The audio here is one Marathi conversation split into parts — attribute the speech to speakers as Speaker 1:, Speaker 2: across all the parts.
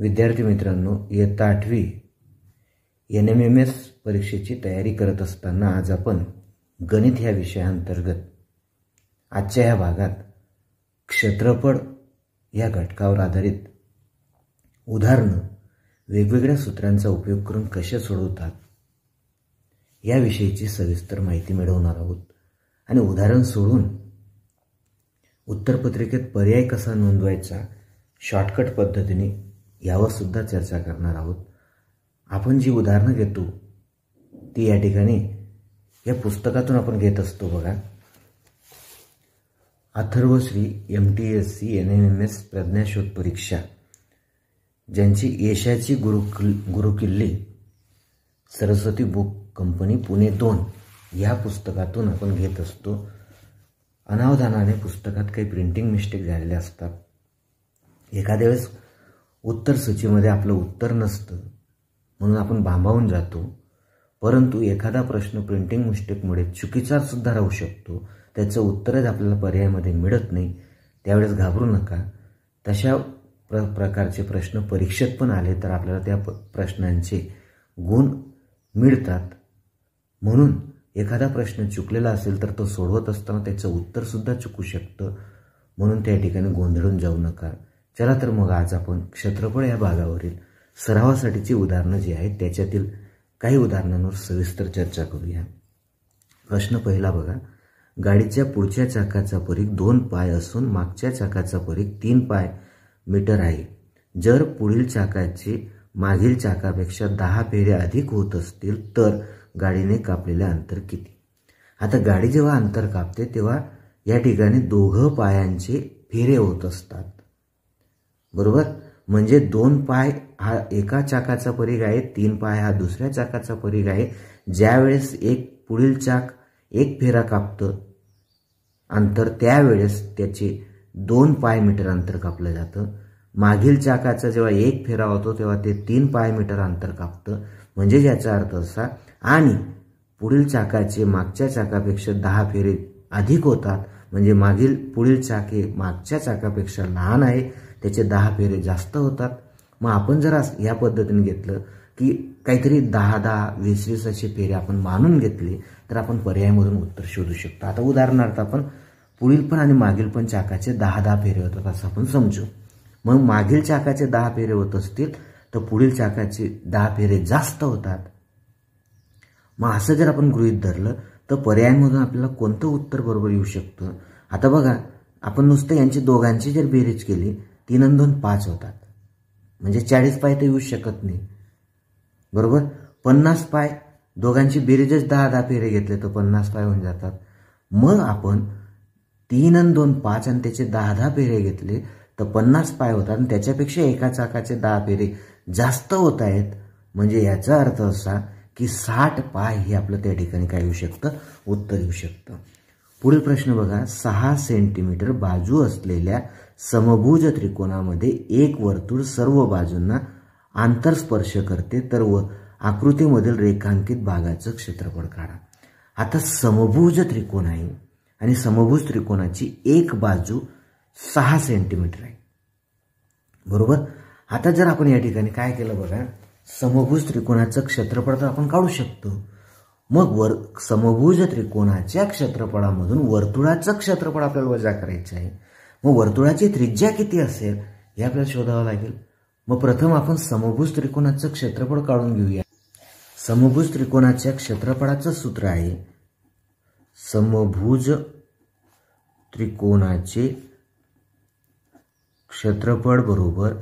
Speaker 1: विद्यार्थी मित्रांनो, इयत्ता 8वी NMMS परीक्षेची तयारी करत असताना आज आपण गणित ह्या विषयाअंतर्गत आजच्या ह्या भागात क्षेत्रफळ या घटकावर आधारित उदाहरणं वेगवेगळ्या सूत्रांचा उपयोग करून कसे सोडवतात याविषयीची सविस्तर माहिती मिळवणार आहोत आणि उदाहरण सोडून उत्तरपत्रिकेत पर्याय कसा नोंदवायचा शॉर्टकट पद्धतीने यावर सुद्धा चर्चा करणार आहोत। आपण जी उदाहरणं घेतो ती या ठिकाणी या पुस्तकातून आपण घेत असतो बघा। अथर्वश्री MTSC NMMS प्रज्ञाशोध परीक्षा ज्यांची यशाची गुरुकिल्ली सरस्वती बुक कंपनी पुणे 2 या पुस्तकातून आपण घेत असतो। अनावधानाने पुस्तकात काही प्रिंटिंग मिस्टेक झालेले असतात। एखाद्या वेळेस उत्तर सूचीमध्ये आपलं उत्तर नसतं म्हणून आपण भांबावून जातो, परंतु एखादा प्रश्न प्रिंटिंग मिस्टेकमुळे चुकीचा सुद्धा राहू शकतो, त्याचं उत्तरच आपल्याला पर्यायामध्ये मिळत नाही, त्यावेळेस घाबरू नका। तशा प्रकारचे प्रश्न परीक्षेत पण आले तर आपल्याला त्या प्रश्नांचे गुण मिळतात। म्हणून एखादा प्रश्न चुकलेला असेल तर तो सोडवत असताना त्याचं उत्तर सुद्धा चुकू शकतं, म्हणून त्या ठिकाणी गोंधळून जाऊ नका। चला तर मग आज आपण क्षेत्रफळ या भागावरील सरावासाठीची उदाहरणं जी आहेत त्याच्यातील काही उदाहरणांवर सविस्तर चर्चा करूया। प्रश्न पहिला बघा, गाडीच्या पुढच्या चाकाचा परीघ 2 पाय असून मागच्या चाकाचा परीघ 3 पाय मीटर आहे। जर पुढील चाकाचे मागील चाकापेक्षा 10 फेऱ्या अधिक होत असतील तर गाडीने कापलेले अंतर किती? आता गाडी जेव्हा अंतर कापते तेव्हा या ठिकाणी दोघं पायांचे फेरे होत असतात, बरोबर। म्हणजे 2 पाय हा एका चाकाचा परीघ आहे, 3 पाय हा दुसऱ्या चाकाचा परीघ आहे। ज्यावेळेस पुढील चाक 1 फेरा कापतं अंतर त्यावेळेस त्याचे 2 पाय मीटर अंतर कापलं जातं। मागील चाकाचा जेव्हा 1 फेरा होतो तेव्हा ते 3 पाय मीटर अंतर कापतं, म्हणजे याचा अर्थ असा। आणि पुढील चाकाचे मागच्या चाकापेक्षा 10 फेरे अधिक होतात, म्हणजे पुढील चाक हे मागच्या चाकापेक्षा लहान आहे, त्याचे 10 फेरे जास्त होतात। मग आपण जर या पद्धतीने घेतलं की काहीतरी 10-10, 20-20 असे फेरे आपण मानून घेतले तर आपण पर्यायामधून उत्तर शोधू शकतो। आता उदाहरणार्थ आपण पुढील पण आणि मागील पण चाकाचे 10-10 फेरे होतात असं आपण समजू। मग मागील चाकाचे 10 फेरे होत असतील तर पुढील चाकाचे 10 फेरे जास्त होतात। मग असं जर आपण गृहीत धरलं तर पर्यायांमधून आपल्याला कोणतं उत्तर बरोबर येऊ शकतं? आता बघा, आपण नुसतं यांची दोघांची जर बेरीज केली 3 आणि 2 5 होतात, म्हणजे 40 पाय तर येऊ शकत नाही, बरोबर। 50 पाय, दोघांची बेरीजच 10-10 फेरे घेतले तर 50 पाय होऊन जातात। मग आपण 3 आणि 2 5 आणि त्याचे 10-10 फेरे घेतले तर 50 पाय होतात आणि त्याच्यापेक्षा एका चाकाचे 10 फेरे जास्त होत आहेत, म्हणजे याचा अर्थ असा की 60 पाय हे आपलं त्या ठिकाणी काय येऊ शकतं? उत्तर येऊ शकतं। पुढील प्रश्न बघा, 6 सेंटीमीटर बाजू असलेल्या समभुज त्रिकोणामध्ये एक वर्तुळ सर्व बाजूंना आंतरस्पर्श करते, तर आकृतीमधील रेखांकित भागाचं क्षेत्रफळ काढा। आता समभुज त्रिकोण आहे आणि समभुज त्रिकोणाची एक बाजू 6 सेंटीमीटर आहे, बरोबर। आता जर आपण या ठिकाणी काय केलं बघा, समभुज त्रिकोणाचं क्षेत्रफळ तर आपण काढू शकतो। मग समभुज त्रिकोणाच्या क्षेत्रफळामधून वर्तुळाचं क्षेत्रफळ आपल्याला वजा करायचं आहे। मग वर्तुळाची त्रिज्या किती असेल हे आपल्याला शोधावं लागेल। मग प्रथम आपण समभुज त्रिकोणाचं क्षेत्रफळ काढून घेऊया। समभुज त्रिकोणाच्या क्षेत्रफळाचं सूत्र आहे समभुज त्रिकोणाचे क्षेत्रफळ बरोबर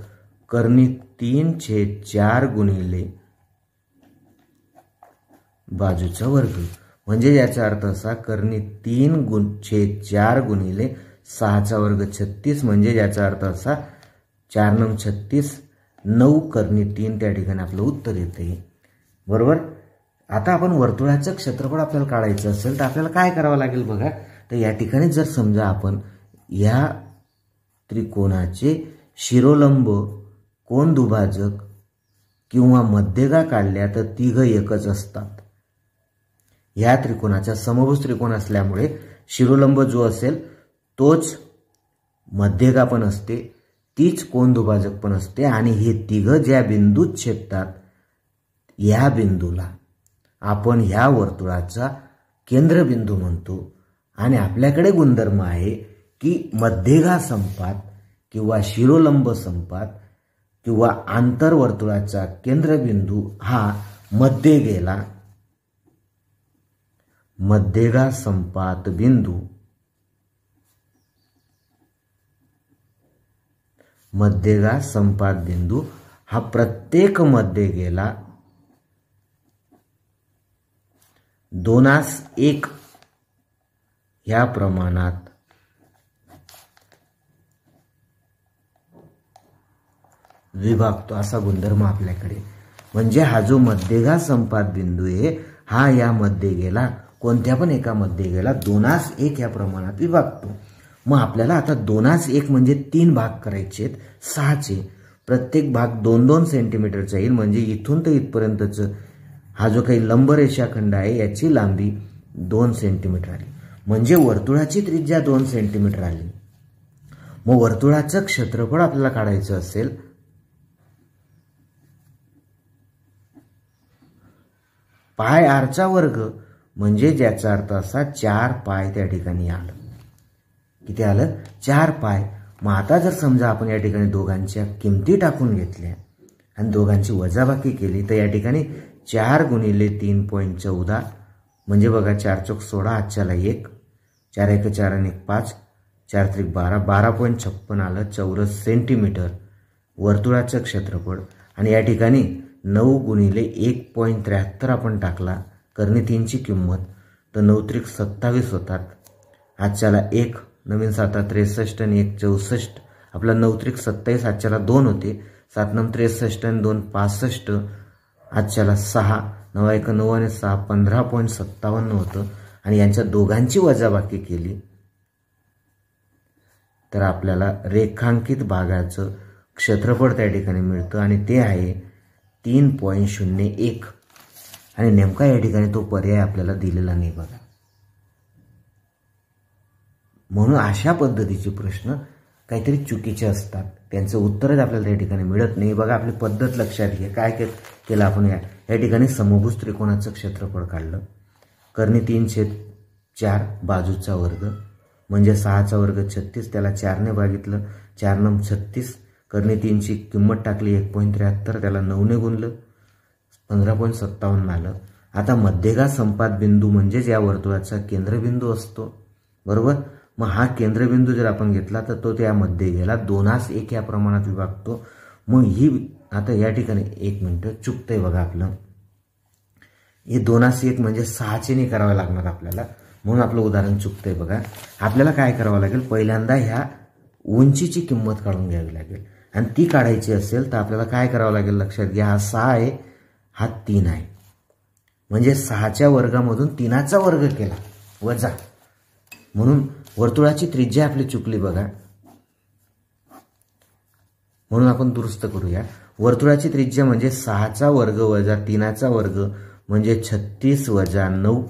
Speaker 1: कर्णी 3/4 गुणिले बाजूचा वर्ग, म्हणजे याचा अर्थ असा कर्णी 3/4 गुणिले 6चा वर्ग 36, म्हणजे याचा अर्थ असा 4 9 36, 9 कर्णी 3 त्या ठिकाणी आपलं उत्तर येते, बरोबर। आता आपण वर्तुळाचं क्षेत्रफळ आपल्याला काढायचं असेल तर आपल्याला काय करावं लागेल बघा, तर या ठिकाणी जर समजा आपण या त्रिकोणाचे शिरोलंब, कोन दुभाजक किंवा मध्यगा काढल्या तर तिघं एकच असतात। या त्रिकोणाचा समभुज त्रिकोण असल्यामुळे शिरोलंब जो असेल तोच मध्यगा पण असते, तीच कोनदुभाजक पण असते आणि हे तिघं ज्या बिंदूत छेदतात या बिंदूला आपण ह्या वर्तुळाचा केंद्रबिंदू म्हणतो। आणि आपल्याकडे गुणधर्म आहे की मध्यगा संपात किंवा शिरोलंब संपात किंवा आंतरवर्तुळाचा केंद्रबिंदू हा मध्ये गेला, मध्यगा संपात बिंदू, मध्यगा संपात बिंदू हा प्रत्येक मध्ये गेला 2:1 ह्या प्रमाणात विभागतो असा गुणधर्म आपल्याकडे। म्हणजे हा जो मध्यगा संपात बिंदू आहे हा या मध्ये गेला, कोणत्या पण एका मध्ये गेला 2:1 या प्रमाणात विभागतो। मग आपल्याला आता 2:1 म्हणजे 3 भाग करायचे आहेत 6चे, प्रत्येक भाग 2-2 सेंटीमीटरचा येईल। म्हणजे इथून तर इथपर्यंतच हा जो काही लंब रेषाखंड आहे याची लांबी 2 सेंटीमीटर आली, म्हणजे वर्तुळाची त्रिज्या 2 सेंटीमीटर आली। मग वर्तुळाचं क्षेत्रफळ आपल्याला काढायचं असेल पाय आरचा वर्ग, म्हणजे ज्याचा अर्थ असा 4 पाय त्या ठिकाणी आलं। किती आलं? 4 पाय। मग आता जर समजा आपण या ठिकाणी दोघांच्या किमती टाकून घेतल्या आणि दोघांची वजाबाकी केली तर या ठिकाणी 4 गुणिले 3.14 म्हणजे बघा 4 चौक 16, आजच्याला 1, 4 एक 4 आणि 1 5, 4 त्रिक 12, 12.56 आलं चौरस सेंटीमीटर वर्तुळाचं क्षेत्रफळ। आणि या ठिकाणी 9 गुणिले 1.73 आपण टाकला करणे 3ची किंमत तर 9 त्रिक 27 होतात, आजच्याला 1, नवीन 7 63 आणि 1 64, आपला 9 त्रिक 27, आजच्याला 2 होते, 7 9 63 आणि 2 65, आजच्याला 6, 9 1 9 आणि 6 15.57 होतं। आणि यांच्या दोघांची वजाबाकी केली तर आपल्याला रेखांकित भागाचं क्षेत्रफळ त्या ठिकाणी मिळतं आणि ते आहे 3.01। आणि नेमका या ठिकाणी तो पर्याय आपल्याला दिलेला नाही बघा। म्हणून अशा पद्धतीचे प्रश्न काहीतरी चुकीचे असतात, त्यांचं उत्तरच आपल्याला त्या ठिकाणी मिळत नाही। बघा आपली पद्धत लक्षात घ्या, काय केलं आपण या ठिकाणी समभुज त्रिकोणाचं क्षेत्रफळ काढलं, करणे 3/4 बाजूचा वर्ग म्हणजे 6चा वर्ग 36, त्याला 4ने भागितलं, 4 9 36, करणे 3ची किंमत टाकली 1.73, त्याला 9ने गुणलं 15.57 आलं। आता मध्यगा संपात बिंदू म्हणजे या वर्तुळाचा केंद्रबिंदू असतो, बरोबर। मग हा केंद्रबिंदू जर आपण घेतला तर तो त्यामध्ये गेला 2:1 या प्रमाणात विभागतो। मग ही आता या ठिकाणी 1 मिनिट चुकतंय बघा आपलं, हे 2:1 म्हणजे 6चे नाही करावं लागणार आपल्याला, म्हणून आपलं उदाहरण चुकतंय बघा। आपल्याला काय करावं लागेल, पहिल्यांदा ह्या उंचीची किंमत काढून घ्यावी लागेल आणि ती काढायची असेल तर आपल्याला काय करावं लागेल लक्षात घ्या, हा 6 आहे, हा 3 आहे, म्हणजे 6च्या वर्गामधून 3चा वर्ग केला वजा, म्हणून वर्तुळाची त्रिज्या आपली चुकली बघा। म्हणून आपण दुरुस्त करूया, वर्तुळाची त्रिज्या म्हणजे 6चा वर्ग वजा 3चा वर्ग म्हणजे 36 वजा 9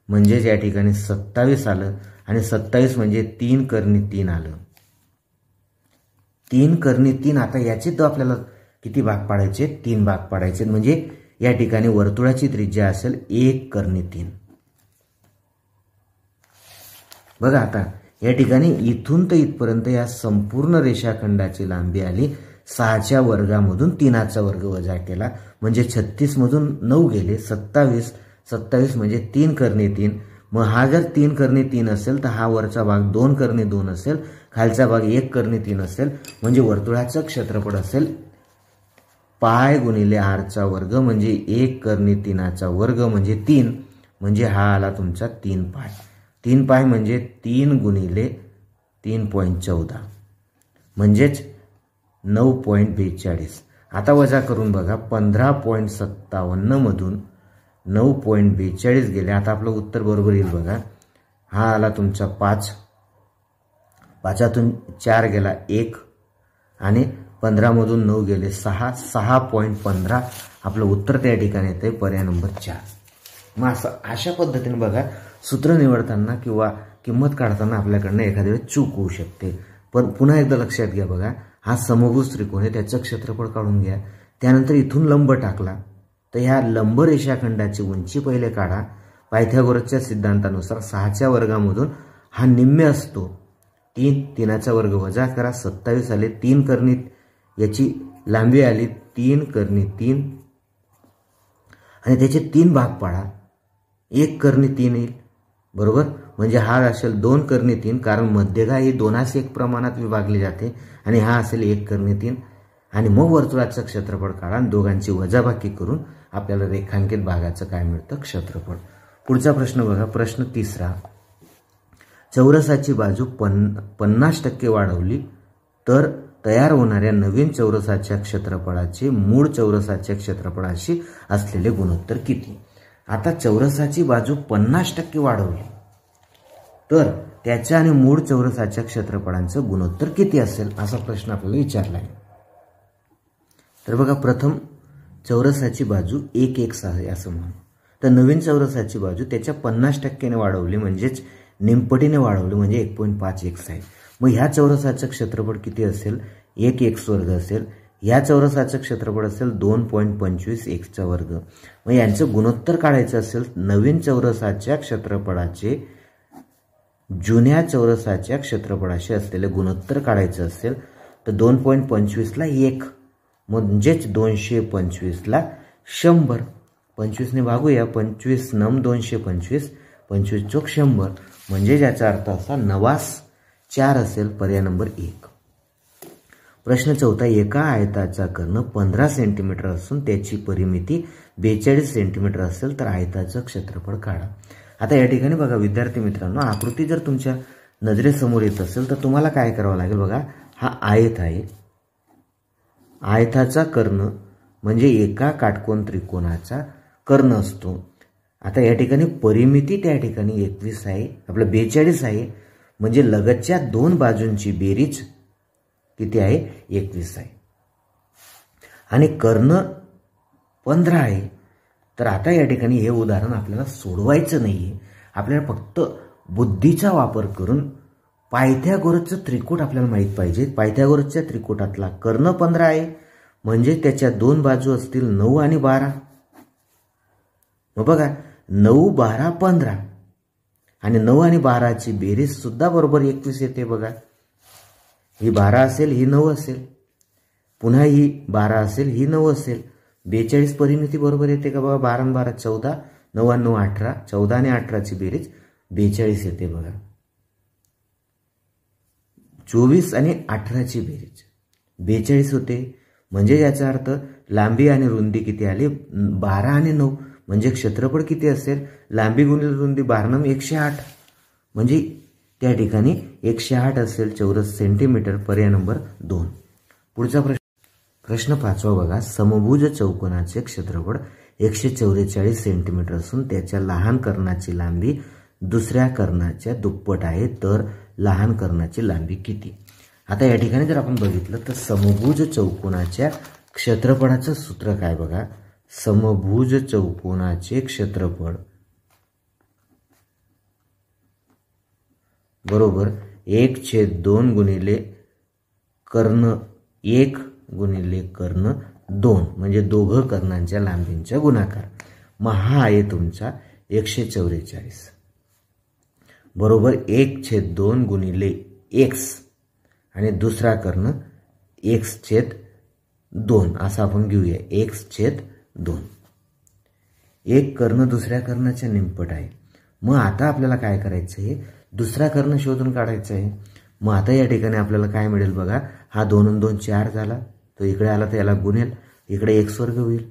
Speaker 1: म्हणजे या ठिकाणी 27 आलं आणि 27 म्हणजे 3 करणी 3 आलं, 3 करणी 3। आता याचे तो आपल्याला किती भाग पाडायचे, 3 भाग पाडायचे, म्हणजे या ठिकाणी वर्तुळाची त्रिज्या असेल 1 करणी 3। बघा आता या ठिकाणी इथून तर इथपर्यंत या संपूर्ण रेषाखंडाची लांबी आली 6च्या वर्गामधून 3चा वर्ग वजा केला म्हणजे 36 मधून 9 गेले 27, 27 म्हणजे 3 करणी 3। मग हा जर 3 करणी 3 असेल तर हा वरचा भाग 2 करणी 2 असेल, खालचा भाग 1 करणी 3 असेल, म्हणजे वर्तुळाचं क्षेत्रफळ असेल पाय गुणिले आरचा वर्ग म्हणजे 1 करणी 3चा वर्ग म्हणजे 3, म्हणजे हा आला तुमचा 3 पाय। 3 पाय म्हणजे 3 गुणिले 3.14 म्हणजेच 9.42। आता वजा करून बघा 15.57 मधून 9.42 गेले, आता आपलं उत्तर बरोबर येईल बघा। हा आला तुमचा 5, 5तून 4 गेला 1 आणि 15 मधून 9 गेले 6, 6.15 आपलं उत्तर त्या ठिकाणी येते पर्याय नंबर 4। मग अशा पद्धतीने बघा सूत्र निवडताना किंवा किंमत काढताना आपल्याकडनं एखाद्या वेळेस चूक होऊ शकते, पण पुन्हा एकदा लक्षात घ्या बघा, हा समभुज त्रिकोण आहे, त्याचं क्षेत्रफळ काढून घ्या. त्यानंतर इथून लंब टाकला तर ह्या लंब रेषाखंडाची उंची पहिले काढा. पायथागोरसच्या सिद्धांतानुसार 6च्या वर्गामधून हा निम्मे असतो. 3, 3चा वर्ग वजा करा, 27 आले. 3 कर्णी याची लांबी आली 3 कर्णी 3 आणि त्याचे 3 भाग पाडा. 1 कर्णी 3 येईल बरोबर. म्हणजे हा असेल 2 कर्णी 3, कारण मध्यगा ही 2:1 प्रमाणात विभागली जाते आणि हा असेल 1 कर्णी 3. आणि मग वर्तुळाचं क्षेत्रफळ काढा आणि दोघांची वजाबाकी करून आपल्याला रेखांकित भागाचं काय मिळतं, क्षेत्रफळ. पुढचा प्रश्न बघा, प्रश्न 3. चौरसाची बाजू 50% वाढवली तर तयार होणाऱ्या नवीन चौरसाच्या क्षेत्रफळाचे मूळ चौरसाच्या क्षेत्रफळाशी असलेले गुणोत्तर किती. आता चौरसाची बाजू 50% वाढवली तर त्याच्या आणि मूळ चौरसाच्या क्षेत्रफळांचं गुणोत्तर किती असेल, असा प्रश्न आपल्याला विचारला आहे. तर बघा, प्रथम चौरसाची बाजू 1x आहे असं म्हणू. तर नवीन चौरसाची बाजू त्याच्या 50%ने वाढवली, म्हणजेच निमपटीने वाढवली, म्हणजे 1.5x आहे. मग ह्या चौरसाचं क्षेत्रफळ किती असेल, 1x वर्ग असेल. ह्या चौरसाचं क्षेत्रफळ असेल 2.25x वर्ग. मग यांचं गुणोत्तर काढायचं असेल, नवीन चौरसाच्या क्षेत्रफळाचे जुन्या चौरसाच्या क्षेत्रफळाशी असलेले गुणोत्तर काढायचं असेल तर 2.25ला 1 म्हणजेच 225ला 100. 25ने भागूया, 25 नम 225, 25 चोक 100, म्हणजे याचा अर्थ असा 9×4 असेल. पर्याय नंबर 1. प्रश्न 4. एका आयताचा कर्ण 15 सेंटीमीटर असून त्याची परिमिती 42 सेंटीमीटर असेल तर आयताचं क्षेत्रफळ काढा. आता या ठिकाणी बघा विद्यार्थी मित्रांनो, आकृती जर तुमच्या नजरेसमोर येत असेल तर तुम्हाला काय करावं लागेल. बघा, हा आयत आहे. आयताचा कर्ण म्हणजे एका काटकोन त्रिकोणाचा कर्ण असतो. आता या ठिकाणी परिमिती त्या ठिकाणी 21 आहे, आपलं 42 आहे, म्हणजे लगतच्या 2 बाजूंची बेरीज किती आहे, 21 आहे. आणि कर्ण 15 आहे. तर आता या ठिकाणी हे उदाहरण आपल्याला सोडवायचं नाहीये, आपल्याला फक्त बुद्धीचा वापर करून पायथागोरसचं त्रिकूट आपल्याला माहित पाहिजे. पायथागोरसच्या त्रिकूटातला कर्ण 15 आहे, म्हणजे त्याच्या 2 बाजू असतील 9 आणि 12. मग बघा, 9, 12, 15 आणि 9 आणि 12ची बेरीज सुद्धा बरोबर 21 येते. बघा, ही 12 असेल, ही 9 असेल, पुन्हा ही 12 असेल, ही 9 असेल. 42 परिमिती बरोबर येते का बघा. 12 आणि 12 14, 9 आणि 9 18, 14 आणि 18ची बेरीज 42 येते. बघा, 24 आणि 18ची बेरीज 42 होते. म्हणजे याचा अर्थ लांबी आणि रुंदी किती आली, 12 आणि 9, म्हणजे क्षेत्रफळ किती असेल, लांबी गुणिले रुंदी 12 108, म्हणजे त्या ठिकाणी 108 असेल चौरस सेंटीमीटर. पर्याय नंबर 2. पुढचा प्रश्न 5 बघा, समभुज चौकोनाचे क्षेत्रफळ 144 सेंटीमीटर असून त्याच्या लहान कर्णाची लांबी दुसऱ्या कर्णाच्या दुप्पट आहे, तर लहान कर्णाची लांबी किती. आता या ठिकाणी जर आपण बघितलं तर समभुज चौकोनाच्या क्षेत्रफळाचं सूत्र काय बघा. समभुज चौकोनाचे क्षेत्रफळ बरोबर 1/2 गुणिले कर्ण 1 गुणिले कर्ण 2, म्हणजे दोघं कर्णांच्या लांबींचा गुणाकार. मग हा आहे तुमचा 144 बरोबर 1/2 गुणिले x आणि दुसरा कर्ण x/2 असं आपण घेऊया. x/2 एक कर्ण दुसऱ्या कर्णाच्या निमपट आहे. मग आता आपल्याला काय करायचं आहे, दुसरा कर्ण शोधून काढायचा आहे. मग आता या ठिकाणी आपल्याला काय मिळेल बघा, हा 2 आणि 2 4 झाला, तो इकडे आला तर याला गुणेल, इकडे x वर्ग होईल.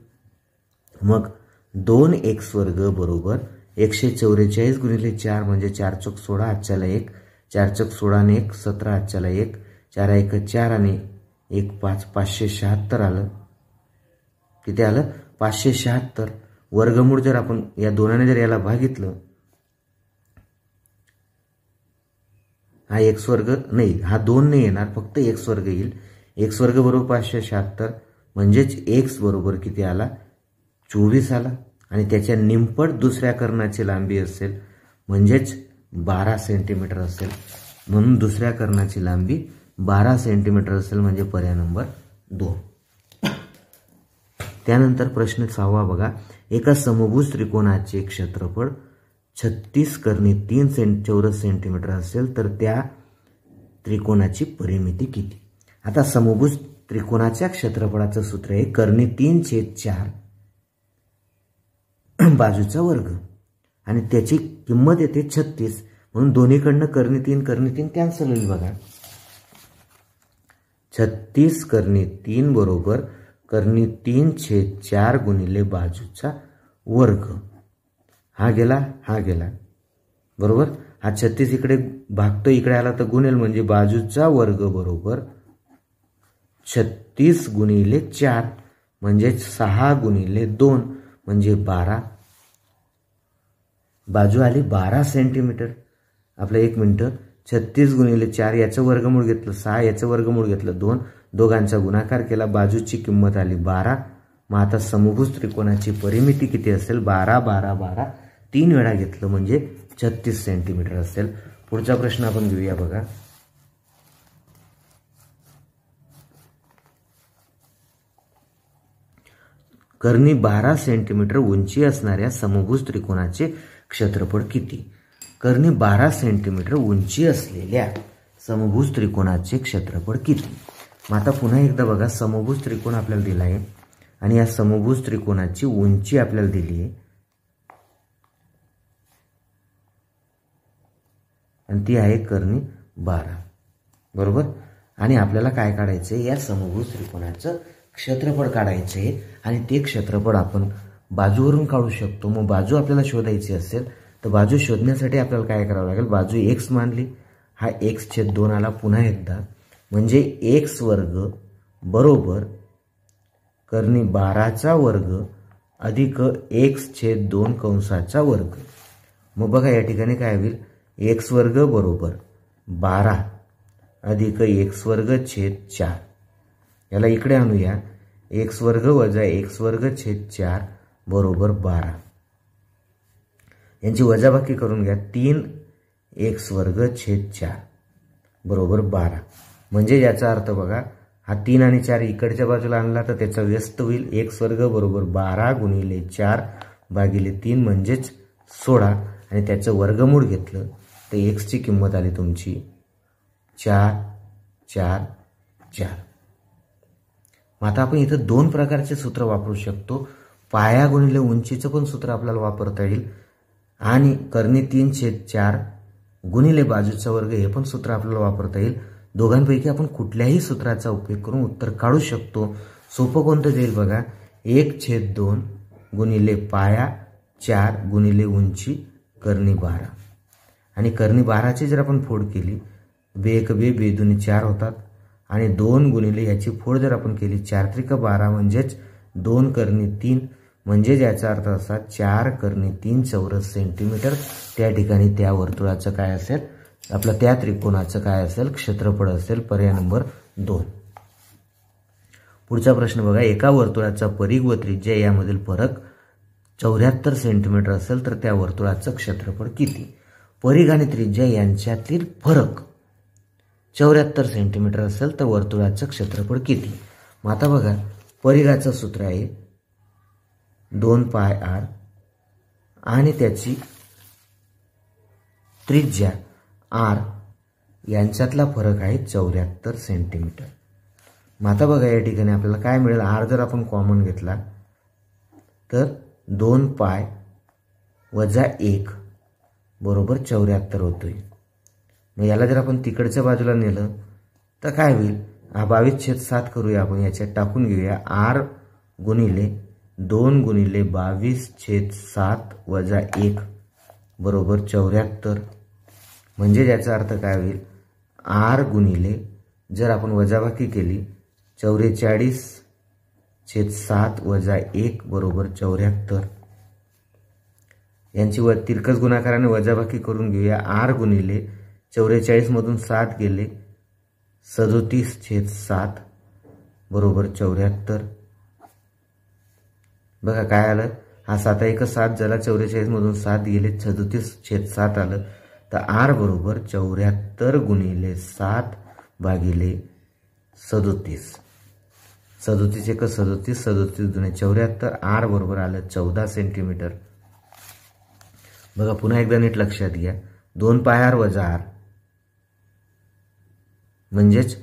Speaker 1: मग 2x वर्ग बरोबर 144 गुणिले 4 म्हणजे 4 चोक 16, आजच्याला 1, 4 चोक 16 आणि 1 17, आजच्याला 1, 4 1 4 आणि 1 5, 576 आलं. किती आलं, 576. वर्गमूळ जर आपण या दोनाने जर याला भागितलं, हा x वर्ग नाही, हा 2 नाही येणार, फक्त x वर्ग येईल. x वर्ग बरोबर 576, म्हणजेच x बरोबर किती आला, 24 आला. आणि त्याच्या निमपट दुसऱ्या कर्णाची लांबी असेल, म्हणजेच 12 सेंटीमीटर असेल. म्हणून दुसऱ्या कर्णाची लांबी 12 सेंटीमीटर असेल म्हणजे पर्याय नंबर 2. त्यानंतर प्रश्न 6वा बघा. एका समभुज त्रिकोणाचे क्षेत्रफळ 36 कर्णी 3 चौरस सेंटीमीटर असेल तर त्या त्रिकोणाची परिमिती किती? आता समभुज त्रिकोणाच्या क्षेत्रफळाचं सूत्र आहे कर्णी 3/4 बाजूचा वर्ग आणि त्याची किंमत येते 36, म्हणून दोन्हीकडनं कर्णी 3 कॅन्सल होईल बघा. 36 कर्णी 3 बरोबर कर्णी 3/4 गुणिले बाजूचा वर्ग. हा गेला बरोबर. हा 36 इकडे भागतो, इकडे आला तर गुणेल म्हणजे बाजूचा वर्ग बरोबर 36 गुणिले 4 म्हणजे 6 गुणिले 2 म्हणजे 12. बाजू आली 12 सेंटीमीटर. आपलं 1 मिनिट. 36 गुणिले 4 याचं वर्गमूळ घेतलं 6, याचं वर्गमूळ घेतलं 2, दोघांचा गुणाकार केला, बाजूची किंमत आली 12. मग आता समभुज त्रिकोणाची परिमिती किती असेल? 12 12 12 3 वेळा घेतलं म्हणजे 36 सेंटीमीटर असेल. पुढचा प्रश्न आपण घेऊया बघा. कर्णी 12 सेंटीमीटर उंची असणाऱ्या समभुज त्रिकोणाचे क्षेत्रफळ किती? कर्णी 12 सेंटीमीटर उंची असलेल्या समभुज त्रिकोणाचे क्षेत्रफळ किती? मग आता पुन्हा एकदा बघा, समभुज त्रिकोण आपल्याला दिला आहे आणि या समभुज त्रिकोणाची उंची आपल्याला दिली आहे आणि ती आहे कर्णी 12 बरोबर. आणि आपल्याला काय काढायचं आहे? या समभुज त्रिकोणाचं क्षेत्रफळ काढायचं आहे आणि ते क्षेत्रफळ आपण बाजूवरून काढू शकतो. मग बाजू आपल्याला शोधायची असेल तर बाजू शोधण्यासाठी आपल्याला काय करावं लागेल? बाजू x मानली, हा x/2 आला पुन्हा एकदा, म्हणजे x वर्ग बरोबर कर्णी 12चा वर्ग अधिक x/2 कंसाचा वर्ग. मग बघा या ठिकाणी काय होईल? x वर्ग बरोबर 12 अधिक x वर्ग छेद 4. याला इकडे आणूया. x वर्ग वजा x वर्ग छेद 4 बरोबर 12. यांची वजाबाकी करून घ्या. 3x वर्ग छेद 4 बरोबर 12. म्हणजे याचा अर्थ बघा, हा 3 आणि 4 इकडच्या बाजूला आणला तर त्याचा व्यस्त होईल. x वर्ग बरोबर 12 गुणिले 4 भागिले 3 म्हणजेच 16 आणि त्याचं वर्गमूळ घेतलं तर x ची किंमत आली तुमची 4 4 4. मग आता आपण इथं 2 प्रकारचे सूत्र वापरू शकतो. पाया गुणिले उंचीचं पण सूत्र आपल्याला वापरता येईल आणि कर्णी 3/4 गुणिले बाजूचा वर्ग हे पण सूत्र आपल्याला वापरता येईल. दोघांपैकी आपण कुठल्याही सूत्राचा उपयोग करून उत्तर काढू शकतो. सोपं कोणतं जाईल बघा? 1/2 गुणिले पाया 4 गुणिले उंची कर्णी 12 आणि कर्णी 12ची जर आपण फोड केली, 2 बेदुनी 4 होतात आणि 2 गुणिले याची फोड जर आपण केली 4 त्रिक 12 म्हणजेच 2 कर्णी 3 म्हणजे याचा अर्थ असा 4 कर्णी 3 चौरस सेंटीमीटर. त्या ठिकाणी त्या वर्तुळाचं काय असेल? आपलं त्या त्रिकोणाचं काय असेल? क्षेत्रफळ असेल. पर्याय नंबर 2. पुढचा प्रश्न बघा. एका वर्तुळाचा परिघ व त्रिज्या यामधील फरक 74 सेंटीमीटर असेल तर त्या वर्तुळाचं क्षेत्रफळ किती? परिघ आणि त्रिज्या यांच्यातील फरक 74 सेंटीमीटर असेल तर वर्तुळाचं क्षेत्रफळ किती? मग आता बघा, परिघाचं सूत्र आहे 2πr आणि त्याची त्रिज्या r यांच्यातला फरक आहे 74 सेंटीमीटर. मग आता बघा या ठिकाणी आपल्याला काय मिळेल? r जर आपण कॉमन घेतला तर 2π वजा 1 बरोबर 74 होतोय. मग याला जर आपण तिकडच्या बाजूला नेलं तर काय होईल? हा 22/7 करूया आपण, याच्यात टाकून घेऊया. r गुणिले 2 गुणिले 22/7 वजा 1 बरोबर 74. म्हणजे याचा अर्थ काय होईल? r गुणिले जर आपण वजाबाकी केली 44/7 वजा 1 बरोबर 74. यांची तिरकस गुणाकाराने वजाबाकी करून घेऊया. r गुणिले 44 मधून 7 गेले 37/7 बरोबर 74. बघा काय आलं? हा 7 1 7 झाला, 44 मधून 7 गेले 37/7 आलं. तर r बरोबर 74 गुणिले 7 भागिले 37. 37 एक 37, 37 दुने 74. आर बरोबर आलं 14 सेंटीमीटर. बघा पुन्हा एकदा नीट लक्षात घ्या. 2 पाय आर वजा आर म्हणजेच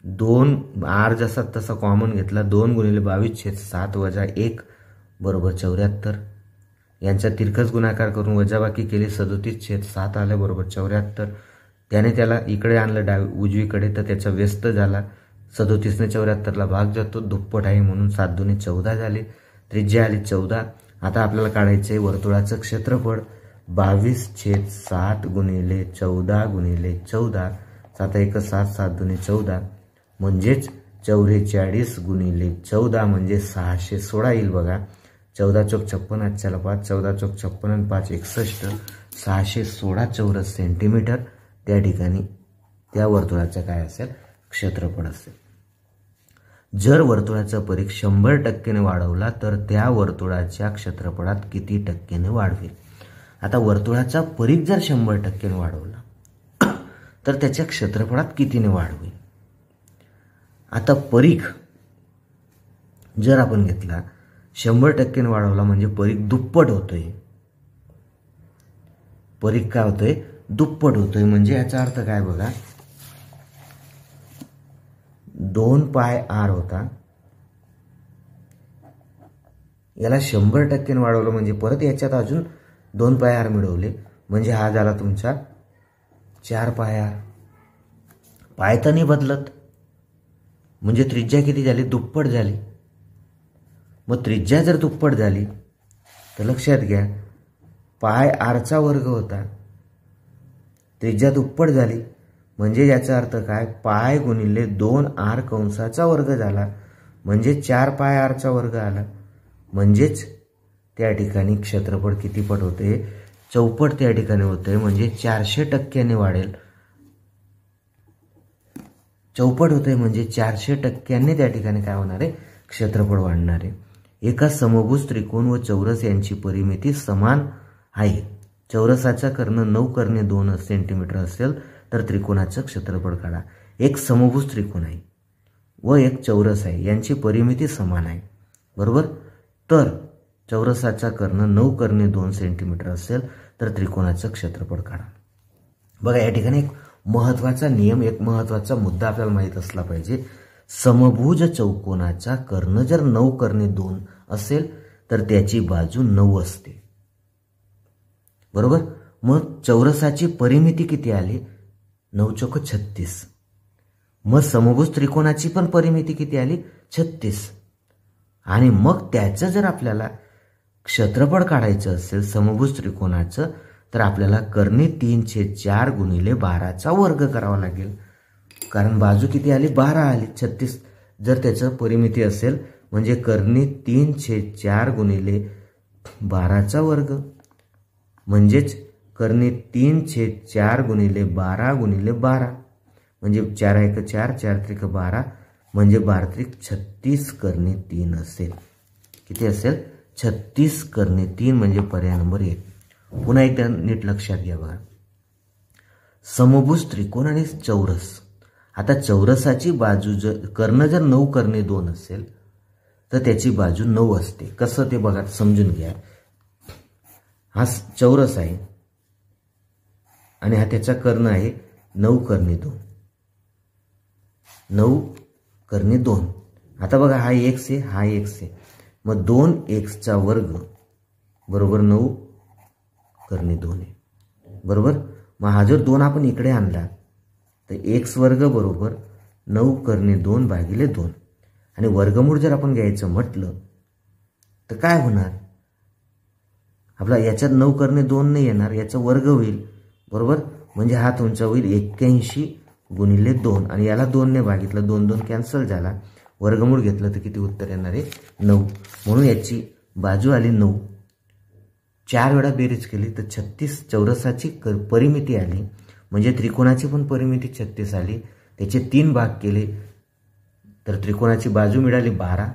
Speaker 1: 2 आर जसा तसा कॉमन घेतला. 2 गुणिले 22/7 वजा 1 बरोबर 74. यांचा तिरकस गुणाकार करून वजाबाकी केली. 37/7 आलं बरोबर 74. त्याने त्याला इकडे आणलं उजवीकडे तर त्याचा व्यस्त झाला. 37 ने 74ला भाग जातो. दुप्पट आहे म्हणून 7 दुने 14 झाले. त्रिज्या आली 14. आता आपल्याला काढायचं आहे वर्तुळाचं क्षेत्रफळ. 22/7 गुणिले 14 गुणिले 14. 7 एक 7, 7 दुने 14 म्हणजेच 44 गुणिले 14 म्हणजे 616 येईल. बघा 14 चौक 56, आजच्याला 5, 14 चौक 56 आणि 5 61, 616 चौरस सेंटीमीटर त्या ठिकाणी त्या वर्तुळाचं काय असेल क्षेत्रफळ असेल. जर वर्तुळाचा परिघ 100% वाढवला तर त्या वर्तुळाच्या क्षेत्रफळात किती टक्क्याने वाढवेल. आता वर्तुळाचा परिघ जर 100% वाढवला तर त्याच्या क्षेत्रफळात कितीने वाढवेल. आता परिघ जर आपण घेतला 100% वाढवला म्हणजे परिघ दुप्पट होतोय. परिघ काय होतोय दुप्पट होतोय. म्हणजे याचा अर्थ काय बघा 2 पाय आर होता याला 100% वाढवलं म्हणजे परत याच्यात अजून 2 पाय आर मिळवले म्हणजे हा झाला तुमचा 4 पाय आर. पाय तर नाही बदलत म्हणजे त्रिज्या किती झाली दुप्पट झाली. मग त्रिज्या जर दुप्पट झाली तर लक्षात घ्या पाय आरचा वर्ग होता. त्रिज्या दुप्पट झाली म्हणजे याचा अर्थ काय पाय गुणिले 2 आर कंसाचा वर्ग झाला म्हणजे 4 पाय आरचा वर्ग आला. म्हणजेच त्या ठिकाणी क्षेत्रफळ किती पट होते चौपट त्या ठिकाणी होते. म्हणजे 400% वाढेल. चौपट होते म्हणजे 400% त्या ठिकाणी काय होणार आहे क्षेत्रफळ वाढणार आहे. एका समभुज त्रिकोण व चौरस यांची परिमिती समान आहे. चौरसाचा कर्ण 9 कर्णे 2 सेंटीमीटर असेल तर त्रिकोणाचं क्षेत्रफळ काढा. एक समभुज त्रिकोण आहे व एक चौरस आहे यांची परिमिती समान आहे बरोबर. तर चौरसाचा कर्ण 9 कर्णे 2 सेंटीमीटर असेल तर त्रिकोणाचं क्षेत्रफळ काढा. बघा या ठिकाणी एक महत्त्वाचा नियम एक महत्त्वाचा मुद्दा आपल्याला माहित असला पाहिजे. समभुज चौकोनाचा कर्ण जर 9 कर्णे 2 असेल तर त्याची बाजू 9 असते बरोबर. मग चौरसाची परिमिती किती आली 9 चौक 36. मग समभुज त्रिकोणाची पण परिमिती किती आली 36. आणि मग त्याचं जर आपल्याला क्षेत्रफळ काढायचं असेल समभुज त्रिकोणाचं तर आपल्याला कर्णे 3/4 गुणिले 12चा वर्ग करावा लागेल. कारण बाजू किती आली 12 आली. 36 जर त्याचं परिमिती असेल म्हणजे कर्णे 3/4 गुणिले 12चा वर्ग म्हणजेच कर्णे 3/4 गुणिले 12 गुणिले 12 म्हणजे 4 एक 4, 4 त्रिक 12 म्हणजे 12 त्रिक 36 कर्णे 3 असेल. किती असेल 36 कर्णे 3 म्हणजे पर्याय नंबर 1. पुन्हा एकदा नीट लक्षात घ्या बघा समभुज त्रिकोण आणि चौरस. आता चौरसाची बाजू जर कर्ण जर 9 कर्णे 2 असेल तर त्याची बाजू 9 असते. कसं ते बघा समजून घ्या. हा चौरस आहे आणि हा त्याचा कर्ण आहे 9 कर्णे 2. 9 कर्णे 2. आता बघा हा x आहे हा x आहे. मग 2x वर्ग बरोबर 9 कर्णे 2 आहे बरोबर. मग हा जर 2 आपण इकडे आणला तर x वर्ग बरोबर 9 कर्णे 2 भागिले 2 आणि वर्गमूळ जर आपण घ्यायचं म्हटलं तर काय होणार आपला याच्यात 9 कर्णे 2 नाही येणार याचा वर्ग होईल बरोबर. म्हणजे हा तुमचा होईल 81 गुणिले 2 आणि याला 2 ने भागितलं 2 2 कॅन्सल झाला. वर्गमूळ घेतलं तर किती उत्तर येणार आहे 9. म्हणून याची बाजू आली 9. 4 वेळा बेरीज केली तर 36 चौरसाची परिमिती आली म्हणजे त्रिकोणाची पण परिमिती 36 आली. त्याचे 3 भाग केले तर त्रिकोणाची बाजू मिळाली 12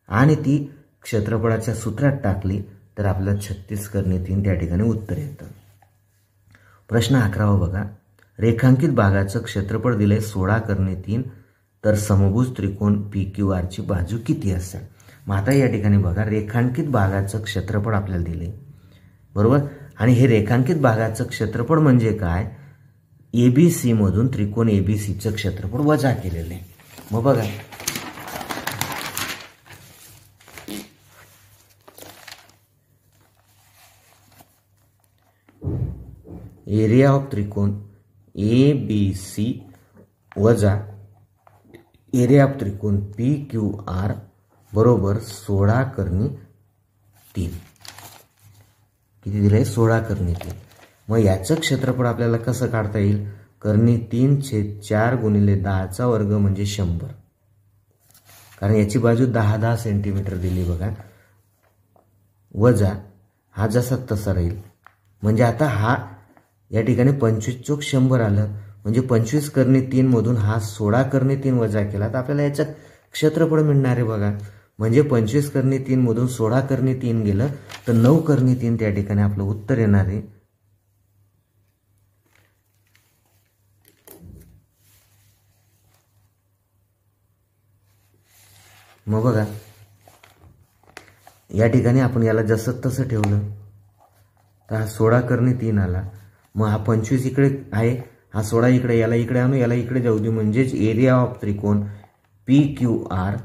Speaker 1: आणि ती क्षेत्रफळाच्या सूत्रात टाकली तर आपल्याला 36 कर्णे 3 त्या ठिकाणी उत्तर येतं. प्रश्न 11 बघा रेखांकित भागाचं क्षेत्रफळ दिलंय 16 × 3, तर समभुज त्रिकोण PQR ची बाजू किती असेल? मग आता या ठिकाणी बघा, रेखांकित भागाचं क्षेत्रफळ आपल्याला दिले, बरोबर. आणि हे रेखांकित भागाचं क्षेत्रफळ म्हणजे काय? ABC मधून त्रिकोण ABCचं क्षेत्रफळ वजा केलेलं आहे. मग बघा, एरिया ऑफ त्रिकोण ABC वजा एरिया ऑफ त्रिकोण PQR बरोबर 16/3. किती दिलंय? 16/3. मग याचं क्षेत्रफळ आपल्याला कसं काढता येईल? 3/4 गुणिले 10चा वर्ग म्हणजे 100, कारण याची बाजू 10 सेंटीमीटर दिली बघा, वजा हा जसा तसा राहील. म्हणजे आता हा या ठिकाणी 25 चोक 100 आलं, म्हणजे 25/3 मधून हा 16/3 वजा केला तर आपल्याला याचं क्षेत्रफळ मिळणार आहे बघा. म्हणजे 25/3 मधून 16/3 गेलं तर 9/3 त्या ठिकाणी आपलं उत्तर येणार आहे. मग बघा, या ठिकाणी आपण याला जसं तसं ठेवलं तर हा 16/3 आला. मग हा 25 इकडे आहे, हा 16 इकडे, याला इकडे आणू, याला इकडे जाऊ दे. म्हणजेच एरिया ऑफ त्रिकोण PQR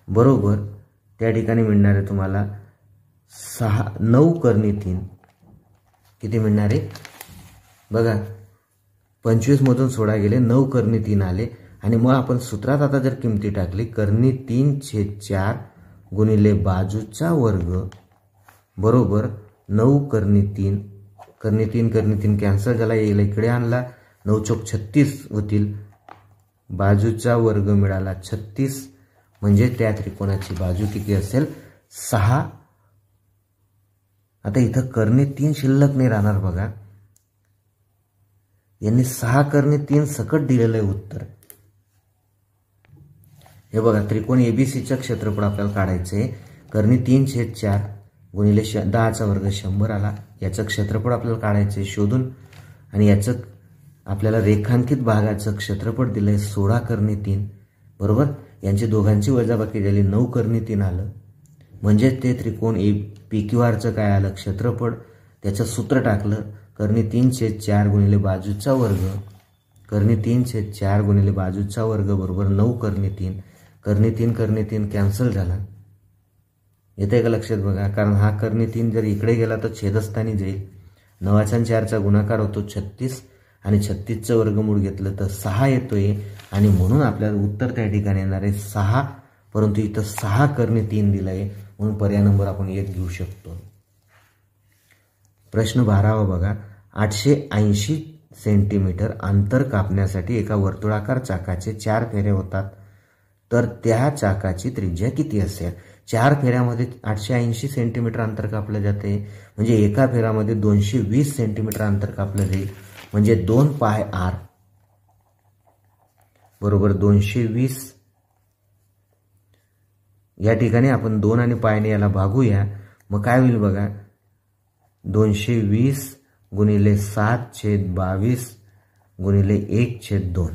Speaker 1: बरोबर त्या ठिकाणी मिळणार आहे तुम्हाला 9/3. किती मिळणार आहे बघा, 25 मधून 16 गेले, 9/3 आले. आणि मग आपण सूत्रात आता जर किमती टाकली, 3/4 गुणिले बाजूचा वर्ग बरोबर 9/3. 3 कॅन्सल झाला, याला इकडे आणला, 9 चोक 36 होतील, बाजूचा वर्ग मिळाला 36. म्हणजे त्या त्रिकोणाची बाजू किती असेल? 6. आता इथं 3 शिल्लक नाही राहणार बघा, यांनी 6/3 सकट दिलेलं आहे उत्तर. हे बघा, त्रिकोण ABCचं क्षेत्रफळ आपल्याला काढायचंय. 3/4 गुणिले 10चा वर्ग 100 आला. याचं क्षेत्रफळ आपल्याला काढायचंय शोधून, आणि याचं आपल्याला रेखांकित भागाचं क्षेत्रफळ दिलंय 16/3 बरोबर. यांची दोघांची वजाबाकी झाली, 9/3 आलं. म्हणजे ते त्रिकोण PQRचं काय आलं? क्षेत्रफळ. त्याचं सूत्र टाकलं, 3/4 गुणिले बाजूचा वर्ग, 3/4 गुणिले बाजूचा वर्ग बरोबर 9/3. 3 कॅन्सल झाला, येते का लक्षात बघा, कारण हा 3 जर इकडे गेला तर छेदस्थानी जाईल. 9चा आणि 4चा गुणाकार होतो 36, आणि 36चं वर्गमूळ घेतलं तर 6 येतोय. आणि म्हणून आपल्याला उत्तर त्या ठिकाणी येणार आहे 6. परंतु इथं 6/3 दिलंय, म्हणून पर्याय नंबर आपण 1 घेऊ शकतो. प्रश्न 12वा बघा, 880 सेंटीमीटर अंतर कापण्यासाठी एका वर्तुळाकार चाकाचे 4 फेरे होतात, तर त्या चाकाची त्रिज्या किती असेल? 4 फेऱ्यामध्ये 880 सेंटीमीटर अंतर कापलं जाते, म्हणजे एका फेऱ्यामध्ये 220 सेंटीमीटर अंतर कापलं जाईल. म्हणजे 2πr बरोबर 220. या ठिकाणी आपण 2 आणि पायने याला भागूया. मग काय होईल बघा, 220 गुणिले 7/22 गुणिले 1/2.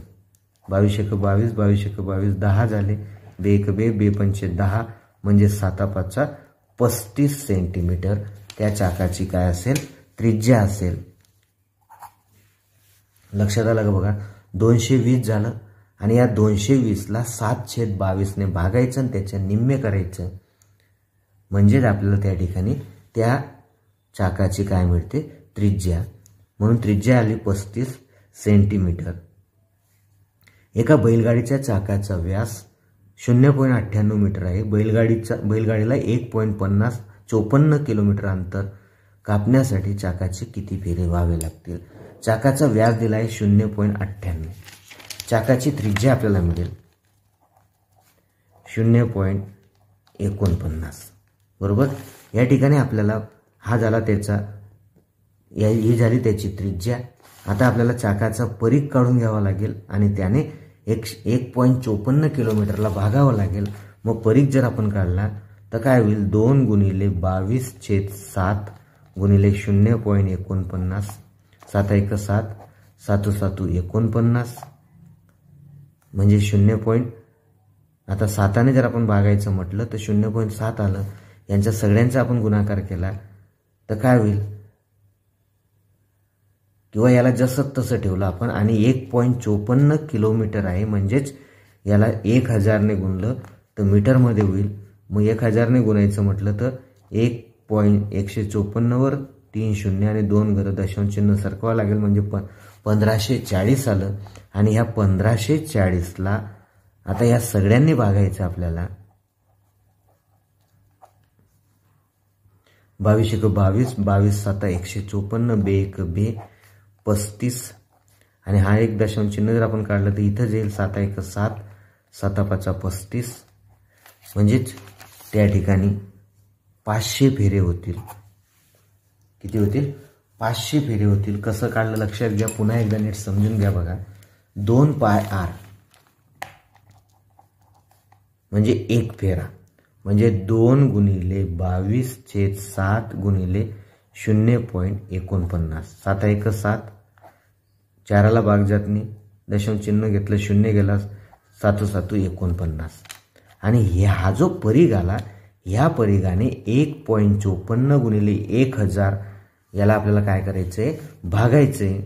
Speaker 1: 22 22 10 झाले, 2 2 5 10, म्हणजे 7×5 35 सेंटीमीटर त्या चाकाची काय असेल? त्रिज्या असेल. लक्षात आलं का बघा, 220 झालं, आणि या 220ला 7/22 ने भागायचं आणि त्याच्या निम्मे करायचं. म्हणजेच आपल्याला त्या ठिकाणी त्या चाकाची काय मिळते? त्रिज्या. म्हणून त्रिज्या आली 35 सेंटीमीटर. एका बैलगाडीच्या चाकाचा व्यास 0.98 मीटर आहे. बैलगाडीला 1.54 किलोमीटर अंतर कापण्यासाठी चाकाचे किती फेरे व्हावे लागतील? चाकाचा व्यास दिला आहे 0.98. चाकाची त्रिज्या आपल्याला मिळेल 0.49 बरोबर. या ठिकाणी आपल्याला हा झाला त्याचा, ही झाली त्याची त्रिज्या. आता आपल्याला चाकाचा परीघ काढून घ्यावा लागेल, आणि त्याने 1.54 किलोमीटरला भागावं लागेल. मग परीघ जर आपण काढला तर काय होईल? 2 गुणिले 22/7 गुणिले 0.49, 7 1 7, सातू सातू 49 म्हणजे 0. आता 7ने जर आपण भागायचं म्हटलं तर 0.7 आलं. यांच्या सगळ्यांचा आपण गुणाकार केला तर काय होईल, किंवा याला जसं तसं ठेवलं आपण आणि 1.54 किलोमीटर आहे, म्हणजेच याला 1000ने गुणलं तर मीटरमध्ये होईल. मग 1000ने गुणायचं म्हटलं तर 1.154 वर 3 शून्य आणि 2 दशांश चिन्ह सरकवावं लागेल, म्हणजे 1540 आलं. आणि ह्या 1540ला आता या सगळ्यांनी भागायचं आपल्याला. 22 × 22, 22 7 154, 2 1 2 35 आणि हा 1 दशांश चिन्ह जर आपण काढलं तर इथं जाईल 7 1 7, 7 5 35, म्हणजेच त्या ठिकाणी 500 फेरे होतील. किती होतील? 500 फेरे होतील. कसं काढलं लक्षात घ्या, पुन्हा एकदा नीट समजून घ्या बघा. 2 पाय r म्हणजे 1 फेरा, म्हणजे 2 गुणिले 22/7 गुणिले 0.49. 7 1 7, 4ला भाग जात नाही, दशांश चिन्ह घेतलं, 0 गेला, 7 7 49. आणि हा जो परीघ आला, ह्या परीघाने 1.54 गुणिले 1000 याला आपल्याला काय करायचंय, भागायचंय.